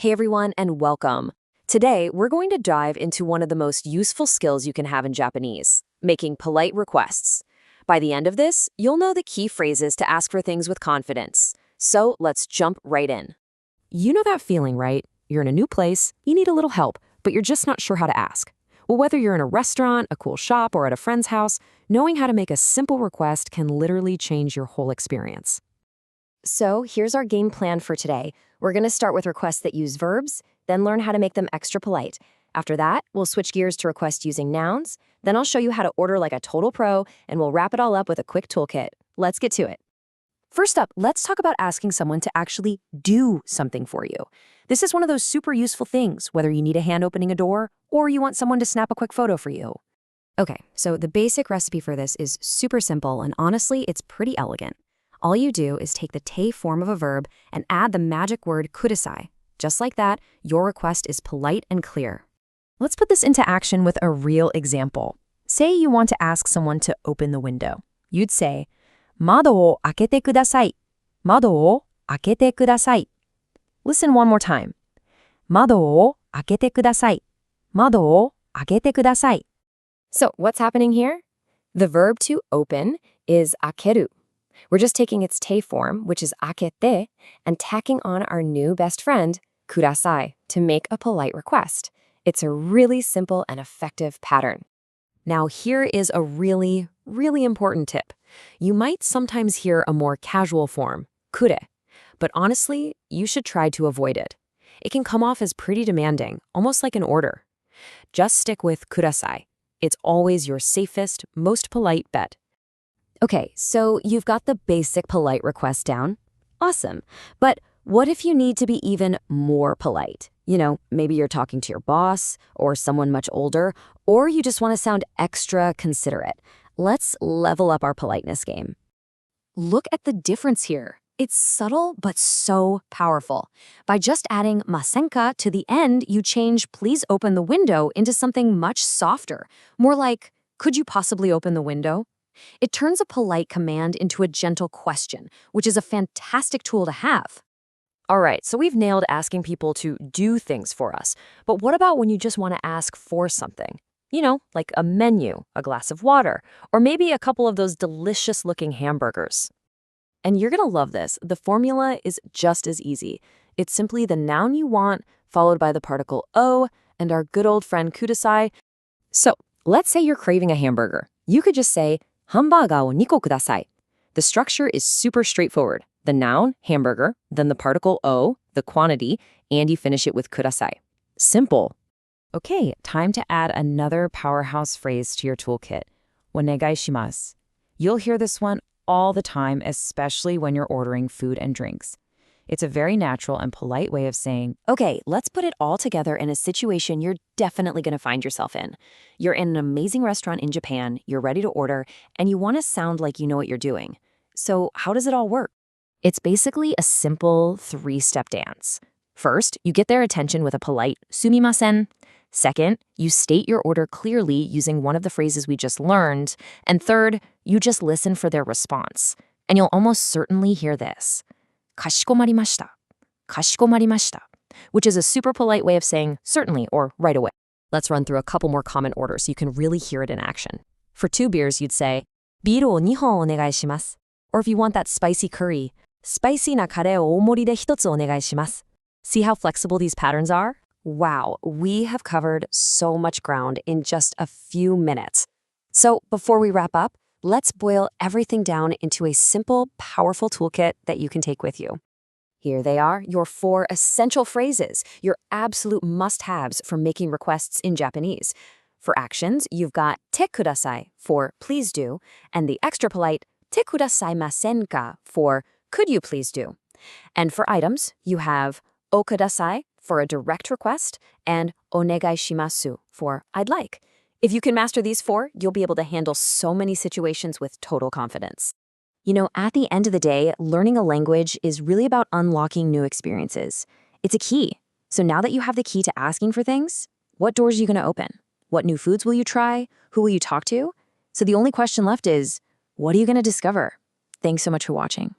Hey everyone, and welcome. Today, we're going to dive into one of the most useful skills you can have in Japanese, making polite requests. By the end of this, you'll know the key phrases to ask for things with confidence. So let's jump right in. You know that feeling, right? You're in a new place, you need a little help, but you're just not sure how to ask. Well, whether you're in a restaurant, a cool shop, or at a friend's house, knowing how to make a simple request can literally change your whole experience. So here's our game plan for today. We're going to start with requests that use verbs, then learn how to make them extra polite. After that, we'll switch gears to requests using nouns. Then I'll show you how to order like a total pro, and we'll wrap it all up with a quick toolkit. Let's get to it. First up, let's talk about asking someone to actually do something for you. This is one of those super useful things, whether you need a hand opening a door or you want someone to snap a quick photo for you. Okay, so the basic recipe for this is super simple, and honestly, it's pretty elegant. All you do is take the te form of a verb and add the magic word kudasai. Just like that, your request is polite and clear. Let's put this into action with a real example. Say you want to ask someone to open the window. You'd say, 窓を開けてください。窓を開けてください。Listen one more time. 窓を開けてください。窓を開けてください. So what's happening here? The verb to open is akeru. We're just taking its te form, which is akete, and tacking on our new best friend, kudasai, to make a polite request. It's a really simple and effective pattern. Now, here is a really important tip. You might sometimes hear a more casual form, kure, but honestly, you should try to avoid it. It can come off as pretty demanding, almost like an order. Just stick with kudasai. It's always your safest, most polite bet. Okay, so you've got the basic polite request down. Awesome. But what if you need to be even more polite? You know, maybe you're talking to your boss or someone much older, or you just want to sound extra considerate. Let's level up our politeness game. Look at the difference here. It's subtle, but so powerful. By just adding masenka to the end, you change please open the window into something much softer. More like, could you possibly open the window? It turns a polite command into a gentle question, which is a fantastic tool to have. All right, so we've nailed asking people to do things for us. But what about when you just want to ask for something? You know, like a menu, a glass of water, or maybe a couple of those delicious-looking hamburgers. And you're going to love this. The formula is just as easy. It's simply the noun you want, followed by the particle o, and our good old friend kudasai. So, let's say you're craving a hamburger. You could just say, ハンバーガーを2個ください. The structure is super straightforward. The noun, hamburger, then the particle o, the quantity, and you finish it with kudasai. Simple. Okay, time to add another powerhouse phrase to your toolkit. お願いします. You'll hear this one all the time, especially when you're ordering food and drinks. It's a very natural and polite way of saying, okay, let's put it all together in a situation you're definitely going to find yourself in. You're in an amazing restaurant in Japan, you're ready to order, and you want to sound like you know what you're doing. So how does it all work? It's basically a simple 3-step dance. First, you get their attention with a polite sumimasen. Second, you state your order clearly using one of the phrases we just learned. And third, you just listen for their response. And you'll almost certainly hear this. かしこまりました. かしこまりました, which is a super polite way of saying certainly or right away. Let's run through a couple more common orders so you can really hear it in action. For 2 beers, you'd say, ビールを2本お願いします. Or if you want that spicy curry, スパイシーなカレーを大盛りで1つお願いします. See how flexible these patterns are? Wow, we have covered so much ground in just a few minutes. So before we wrap up, let's boil everything down into a simple, powerful toolkit that you can take with you. Here they are, your 4 essential phrases, your absolute must-haves for making requests in Japanese. For actions, you've got te kudasai for please do, and the extra polite te kudasaimasen ka for could you please do. And for items, you have o kudasai for a direct request and onegai shimasu for I'd like. If you can master these 4, you'll be able to handle so many situations with total confidence. You know, at the end of the day, learning a language is really about unlocking new experiences. It's a key. So now that you have the key to asking for things, what doors are you going to open? What new foods will you try? Who will you talk to? So the only question left is, what are you going to discover? Thanks so much for watching.